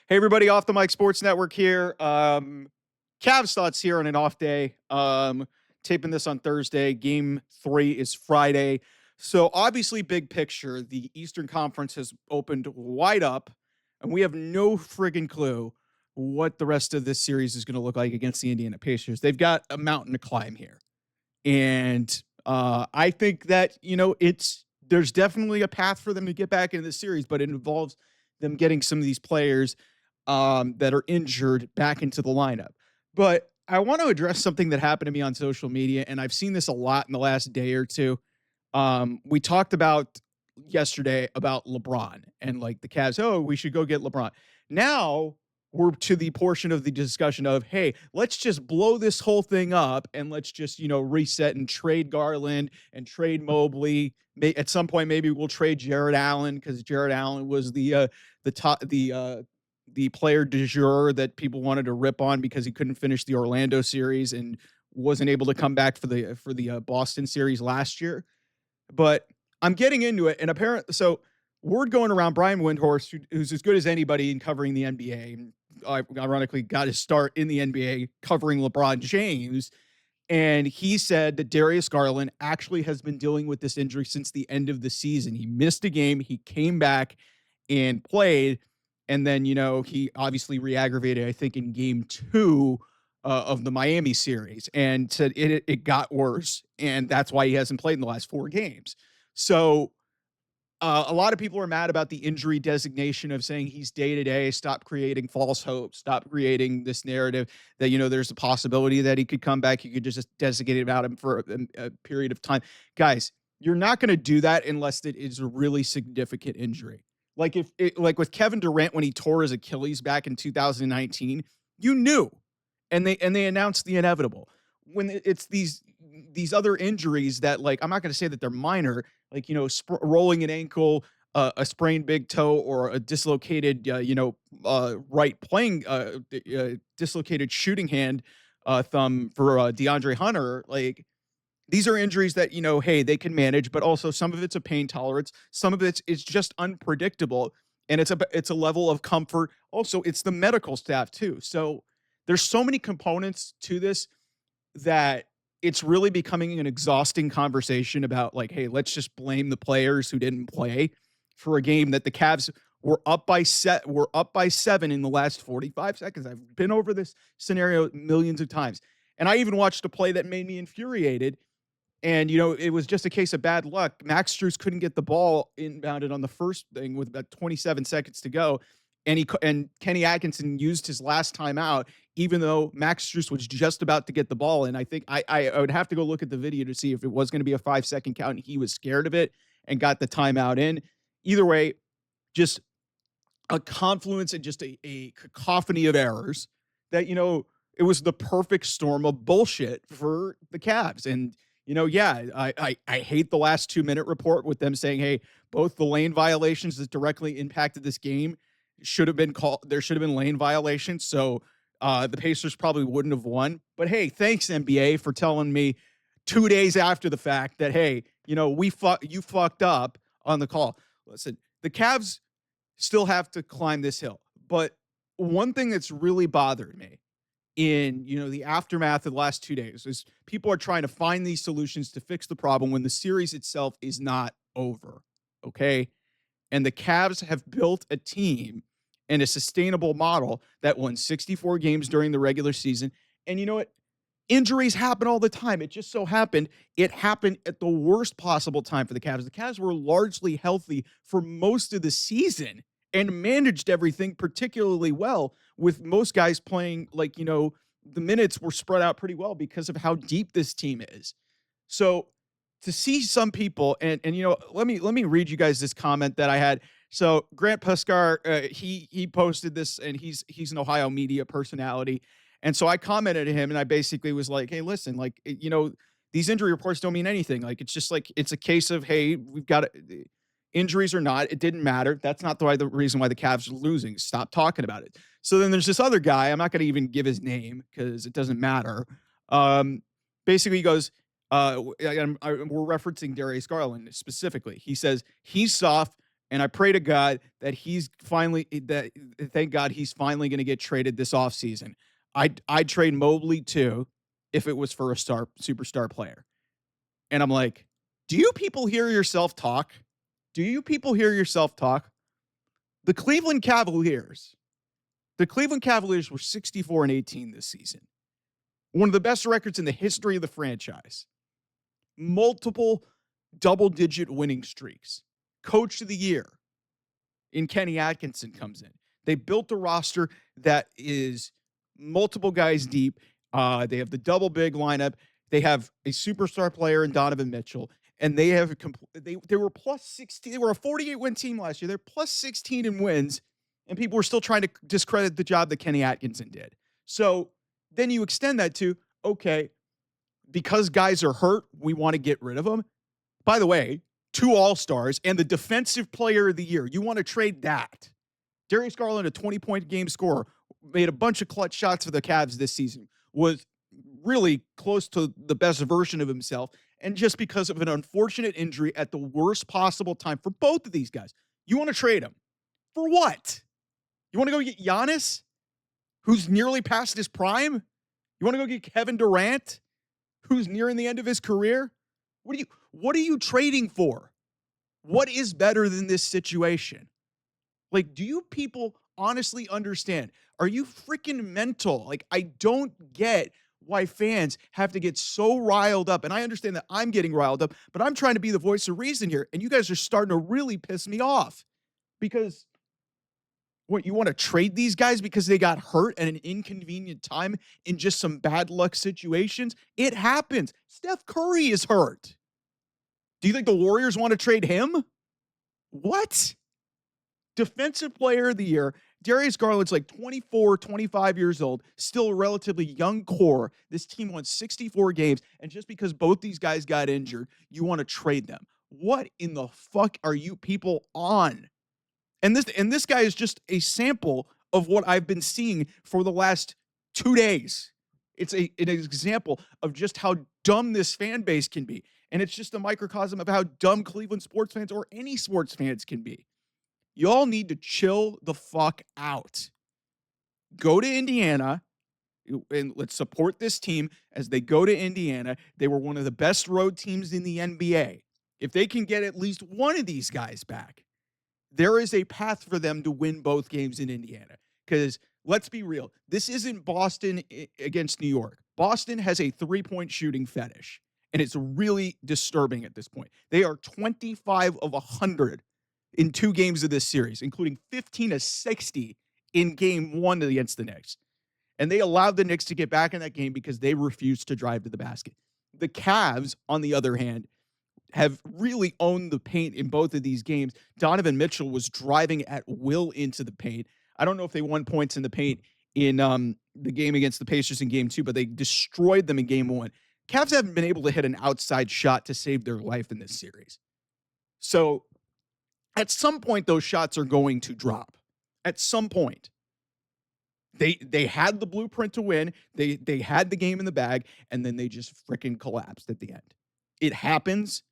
Hey, everybody, off the Mike Sports Network here. Cavs thoughts here on an off day. Taping this on Thursday. Game 3 is Friday. So, obviously, big picture, the Eastern Conference has opened wide up, and we have no friggin' clue what the rest of this series is going to look like against the Indiana Pacers. They've got a mountain to climb here. And I think that, there's definitely a path for them to get back into the series, but it involves them getting some of these players that are injured back into the lineup. But I want to address something that happened to me on social media, and I've seen this a lot in the last day or two. We talked about yesterday about LeBron and like the Cavs. Oh, we should go get LeBron. Now we're to the portion of the discussion of, hey, let's just blow this whole thing up and let's just, reset and trade Garland and trade Mobley. At some point, maybe we'll trade Jared Allen because Jared Allen was the player du jour that people wanted to rip on because he couldn't finish the Orlando series and wasn't able to come back for the Boston series last year. But I'm getting into it, and apparently, so word going around, Brian Windhorst, who's as good as anybody in covering the NBA, and ironically got his start in the NBA covering LeBron James, and he said that Darius Garland actually has been dealing with this injury since the end of the season. He missed a game, he came back and played, and then he obviously re-aggravated, I think, in game 2 of the Miami series, and said it got worse, and that's why he hasn't played in the last 4 games. So a lot of people are mad about the injury designation of saying he's day to day. Stop creating false hope. Stop creating this narrative that there's a possibility that he could come back. You could just designate about him for a period of time. Guys, you're not going to do that unless it is a really significant injury. Like with Kevin Durant when he tore his Achilles back in 2019, you knew, and they announced the inevitable. When it's these other injuries that, like, I'm not going to say that they're minor, like rolling an ankle, a sprained big toe, or a dislocated right playing dislocated shooting hand thumb for DeAndre Hunter. Like, these are injuries that, hey, they can manage, but also some of it's a pain tolerance, some of it's just unpredictable, and it's a level of comfort. Also, it's the medical staff too. So there's so many components to this that it's really becoming an exhausting conversation about, like, hey, let's just blame the players who didn't play for a game that the Cavs were up by 7 in the last 45 seconds. I've been over this scenario millions of times. And I even watched a play that made me infuriated. And, it was just a case of bad luck. Max Strus couldn't get the ball inbounded on the first thing with about 27 seconds to go. And Kenny Atkinson used his last timeout, even though Max Strus was just about to get the ball. And I think I would have to go look at the video to see if it was going to be a 5-second count, and he was scared of it and got the timeout in. Either way, just a confluence and just a cacophony of errors that, it was the perfect storm of bullshit for the Cavs. And, yeah, I hate the last 2-minute report with them saying, hey, both the lane violations that directly impacted this game should have been called. There should have been lane violations. So the Pacers probably wouldn't have won. But hey, thanks NBA for telling me 2 days after the fact that, hey, you fucked up on the call. Listen, the Cavs still have to climb this hill. But one thing that's really bothered me in the aftermath of the last 2 days is people are trying to find these solutions to fix the problem when the series itself is not over. Okay. And the Cavs have built a team and a sustainable model that won 64 games during the regular season. And you know what? Injuries happen all the time. It just so happened it happened at the worst possible time for the Cavs. The Cavs were largely healthy for most of the season and managed everything particularly well, with most guys playing, like, the minutes were spread out pretty well because of how deep this team is. So to see some people, and let me read you guys this comment that I had. So Grant Puskar, he posted this, and he's an Ohio media personality. And so I commented to him, and I basically was like, hey, listen, like, these injury reports don't mean anything. Like, it's just like, it's a case of, hey, we've got injuries or not, it didn't matter. That's not the reason why the Cavs are losing. Stop talking about it. So then there's this other guy. I'm not going to even give his name because it doesn't matter. Basically, he goes, we're referencing Darius Garland specifically. He says he's soft And I pray to God that thank God he's finally going to get traded this offseason. I'd trade Mobley too if it was for a superstar player. And I'm like, do you people hear yourself talk? Do you people hear yourself talk? The Cleveland Cavaliers. The Cleveland Cavaliers were 64-18 this season. One of the best records in the history of the franchise. Multiple double-digit winning streaks. Coach of the year in Kenny Atkinson comes in. They built a roster that is multiple guys deep. They have the double big lineup. They have a superstar player in Donovan Mitchell, and they were plus 16. They were a 48-win team last year. They're plus 16 in wins, and people were still trying to discredit the job that Kenny Atkinson did. So then you extend that to, okay, because guys are hurt, we want to get rid of them. By the way, 2 All-Stars and the defensive player of the year. You want to trade that. Darius Garland, a 20-point game scorer, made a bunch of clutch shots for the Cavs this season, was really close to the best version of himself. And just because of an unfortunate injury at the worst possible time for both of these guys, you want to trade him. For what? You want to go get Giannis, who's nearly past his prime? You want to go get Kevin Durant, who's nearing the end of his career? What are you trading for? What is better than this situation? Like, do you people honestly understand? Are you freaking mental? Like, I don't get why fans have to get so riled up. And I understand that I'm getting riled up, but I'm trying to be the voice of reason here. And you guys are starting to really piss me off. Because what, you want to trade these guys because they got hurt at an inconvenient time in just some bad luck situations? It happens. Steph Curry is hurt. Do you think the Warriors want to trade him? What? Defensive player of the year. Darius Garland's like 24, 25 years old, still a relatively young core. This team won 64 games, and just because both these guys got injured, you want to trade them. What in the fuck are you people on? And this guy is just a sample of what I've been seeing for the last 2 days. It's an example of just how dumb this fan base can be. And it's just a microcosm of how dumb Cleveland sports fans or any sports fans can be. Y'all need to chill the fuck out. Go to Indiana and let's support this team as they go to Indiana. They were one of the best road teams in the NBA. If they can get at least one of these guys back, there is a path for them to win both games in Indiana. Because let's be real, this isn't Boston against New York. Boston has a 3-point shooting fetish, and it's really disturbing at this point. They are 25 of 100 in 2 games of this series, including 15 of 60 in game 1 against the Knicks. And they allowed the Knicks to get back in that game because they refused to drive to the basket. The Cavs, on the other hand, have really owned the paint in both of these games. Donovan Mitchell was driving at will into the paint. I don't know if they won points in the paint in the game against the Pacers in game 2, but they destroyed them in game 1. Cavs haven't been able to hit an outside shot to save their life in this series. So at some point, those shots are going to drop. At some point. They had the blueprint to win. They had the game in the bag, and then they just freaking collapsed at the end. It happens.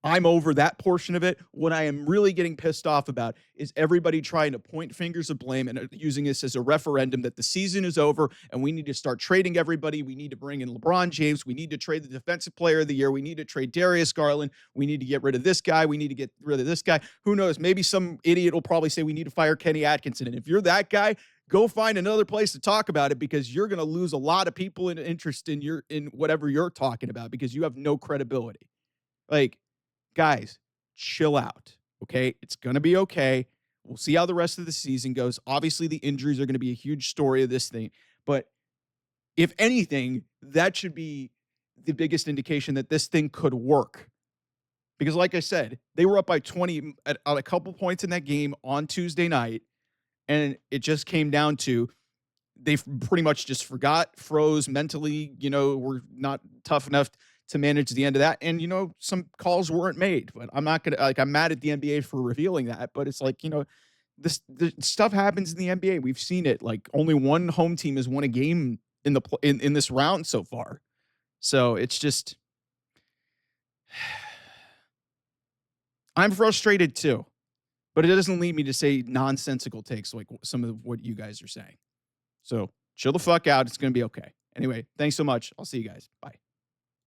I'm over that portion of it. What I am really getting pissed off about is everybody trying to point fingers of blame and using this as a referendum that the season is over and we need to start trading everybody. We need to bring in LeBron James. We need to trade the defensive player of the year. We need to trade Darius Garland. We need to get rid of this guy. We need to get rid of this guy. Who knows? Maybe some idiot will probably say we need to fire Kenny Atkinson. And if you're that guy, go find another place to talk about it because you're going to lose a lot of people in interest in whatever you're talking about because you have no credibility. Like, guys, chill out, okay? It's going to be okay. We'll see how the rest of the season goes. Obviously, the injuries are going to be a huge story of this thing. But if anything, that should be the biggest indication that this thing could work. Because like I said, they were up by 20 at a couple points in that game on Tuesday night. And it just came down to they pretty much just forgot, froze mentally, were not tough enough to manage the end of that. And, some calls weren't made. But I'm not going to, I'm mad at the NBA for revealing that. But it's like, this stuff happens in the NBA. We've seen it. Like, only one home team has won a game in this round so far. So it's just, I'm frustrated too. but it doesn't lead me to say nonsensical takes like some of what you guys are saying. So chill the fuck out. It's going to be okay. Anyway, thanks so much. I'll see you guys. Bye.